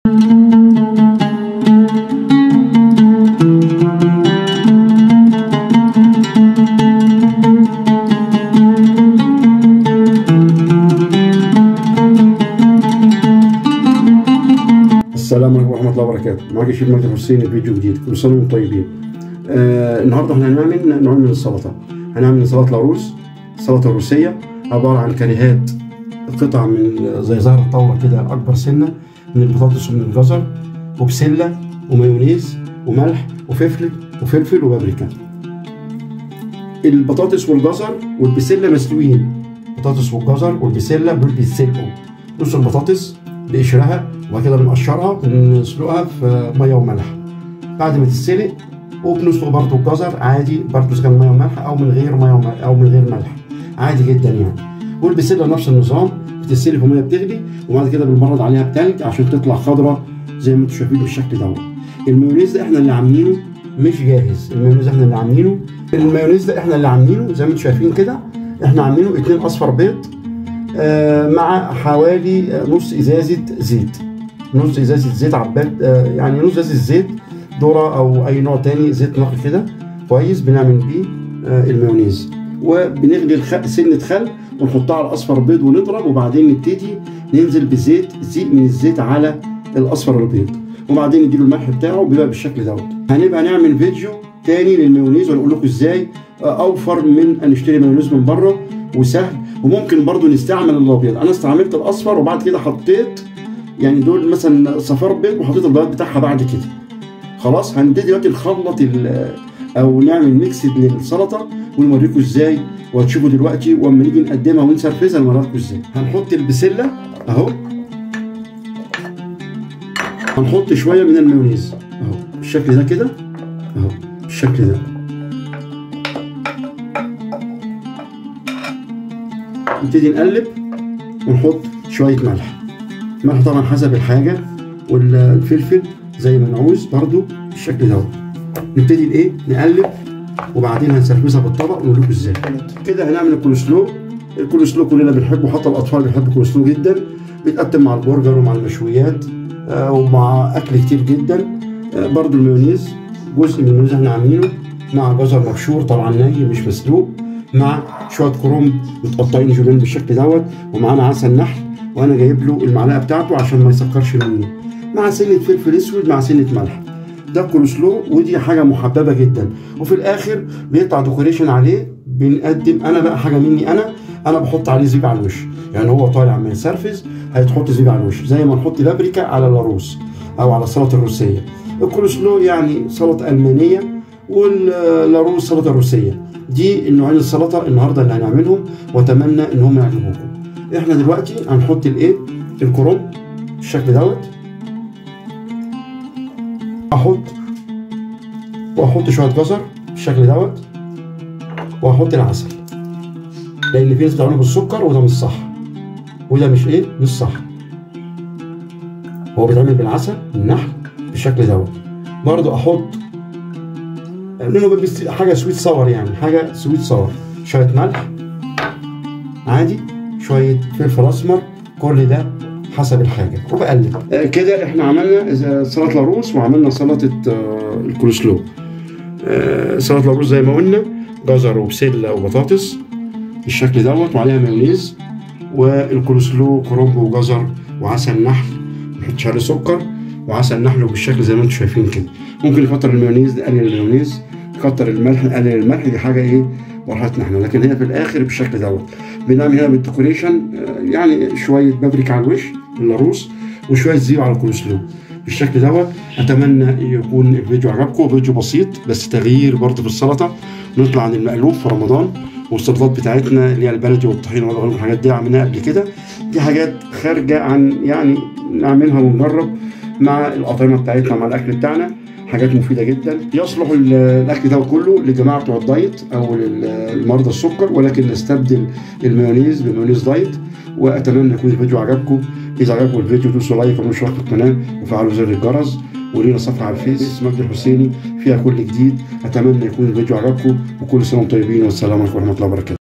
السلام عليكم ورحمة الله وبركاته. معاك الشيف مجدي حسين، فيديو جديد. كل سنة وانتم طيبين. النهارده احنا هنعمل نوع من السلطة. هنعمل سلطة لاروس، السلطة الروسية عبارة عن كريهات، قطع من زي زهر الطاولة كده أكبر سنة من البطاطس ومن الجزر، وبسلة ومايونيز وملح وفلفل وبابريكا. البطاطس والجزر والبسلة مسلوقين. البطاطس والجزر والبسلة دول بيتسلقوا. نص البطاطس بقشرها وبعد كده بنقشرها بنسلقها في ميه وملح. بعد ما تتسلق وبنسلق برضو الجزر عادي برضو اذا كان ميه وملح او من غير ميه وملح او من غير ملح عادي جدا يعني. والبسله نفس النظام، بتتسلق في ميه بتغلي وبعد كده بنبرد عليها بتلج عشان تطلع خضراء زي ما انتم شايفين بالشكل دوت. المايونيز ده احنا اللي عاملينه مش جاهز، المايونيز احنا اللي عاملينه زي ما انتم شايفين كده. احنا عاملينه 2 اصفر بيض مع حوالي نص ازازه زيت عباد، يعني نص ازازه زيت ذره او اي نوع تاني زيت نقي كده كويس بنعمل بيه المايونيز. وبنغلي سنه خل ونحطها على الاصفر البيض ونضرب، وبعدين نبتدي ننزل بزيت من الزيت على الاصفر البيض، وبعدين نديله الملح بتاعه بيبقى بالشكل دوت. هنبقى نعمل فيديو تاني للمايونيز ونقول لكم ازاي اوفر من ان نشتري مايونيز من بره وسهل. وممكن برضو نستعمل الابيض. انا استعملت الاصفر وبعد كده حطيت يعني دول مثلا صفار بيض وحطيت البيض بتاعها بعد كده. خلاص هنبتدي دلوقتي نخلط او نعمل ميكس للسلطه ونوريكم ازاي، وهتشوفوا دلوقتي واما نيجي نقدمها ونسرفزها نوريكم ازاي. هنحط البسله اهو، هنحط شويه من المايونيز اهو بالشكل ده كده اهو بالشكل ده. نبتدي نقلب ونحط شويه ملح طبعا حسب الحاجه، والفلفل زي ما نعوز برضو بالشكل دوت. نبتدي نقلب وبعدين هنسرفزها بالطبق ونقول لكم ازاي. كده هنعمل الكولسلو كلنا بنحبه، حتى الاطفال بيحبوا الكولسلو جدا. بيتقدم مع البرجر ومع المشويات ومع اكل كتير جدا. برضو المايونيز جزء من المايونيز احنا عاملينه مع جزر مبشور طبعا ني مش مسلوق، مع شويه كرنب متقطعين جولين بالشكل دوت، ومعانا عسل نحل وانا جايب له المعلقه بتاعته عشان ما يسكرش مني، مع سنه فلفل اسود مع سنه ملح. ده الكولسلو ودي حاجه محببه جدا. وفي الاخر بيطلع ديكوريشن عليه. بنقدم انا بقى حاجه مني انا بحط عليه زبيب على الوش، يعني هو طالع من يسرفز هتحط زبيب على الوش زي ما نحط بابريكا على اللاروس او على السلطه الروسيه. الكولسلو يعني سلطه المانيه واللاروس سلطه روسيه. دي النوعين السلطه النهارده اللي هنعملهم، واتمنى ان هم يعجبوكم. احنا دلوقتي هنحط الكرنب بالشكل دوت. واحط شويه جزر بالشكل دوت، واحط العسل، لان في ناس بتعمله بالسكر وده مش صح، وده مش صح. هو بيتعمل بالعسل النحل بالشكل دوت. برضو احط لانه حاجه سويت صور، يعني حاجه سويت صور، شويه ملح عادي، شويه فلفل اسمر، كل ده حسب الحاجه، وبقلب. كده احنا عملنا سلطه لاروس وعملنا سلطه الكولسلو. سلطه لاروس زي ما قلنا جزر وبسله وبطاطس بالشكل دوت وعليها مايونيز، والكولسلو كرنب وجزر وعسل نحل، نحط عليه سكر وعسل نحل بالشكل زي ما انتم شايفين كده. ممكن نكتر المايونيز نقلل المايونيز، نكتر الملح نقلل الملح، دي حاجه مرحلتنا احنا. لكن هي في الاخر بالشكل دوت. بنعمل هنا بالديكوريشن يعني شويه بابريكا على الوش اللاروس وشويه زيت على الكولسلو بالشكل دوت. اتمنى يكون الفيديو عجبكم، فيديو بسيط بس تغيير برضه في السلطه، نطلع عن المألوف في رمضان. والسلطات بتاعتنا اللي هي البلدي والطحينه والغلو الحاجات دي عملناها قبل كده، دي حاجات خارجه عن يعني نعملها ونجرب مع الاطعمه بتاعتنا مع الاكل بتاعنا، حاجات مفيده جدا. يصلح الاكل ده كله لجماعه بتوع الدايت او للمرضى السكر، ولكن نستبدل المايونيز بمايونيز دايت. واتمنى يكون الفيديو عجبكم. اذا عجبكم الفيديو دوسوا لايك واشتركوا في القناه وفعلوا زر الجرس، ولينا صفحه على الفيس مجدي الحسيني فيها كل جديد. اتمنى يكون الفيديو عجبكم، وكل سنه وانتم طيبين، والسلام عليكم ورحمه الله وبركاته.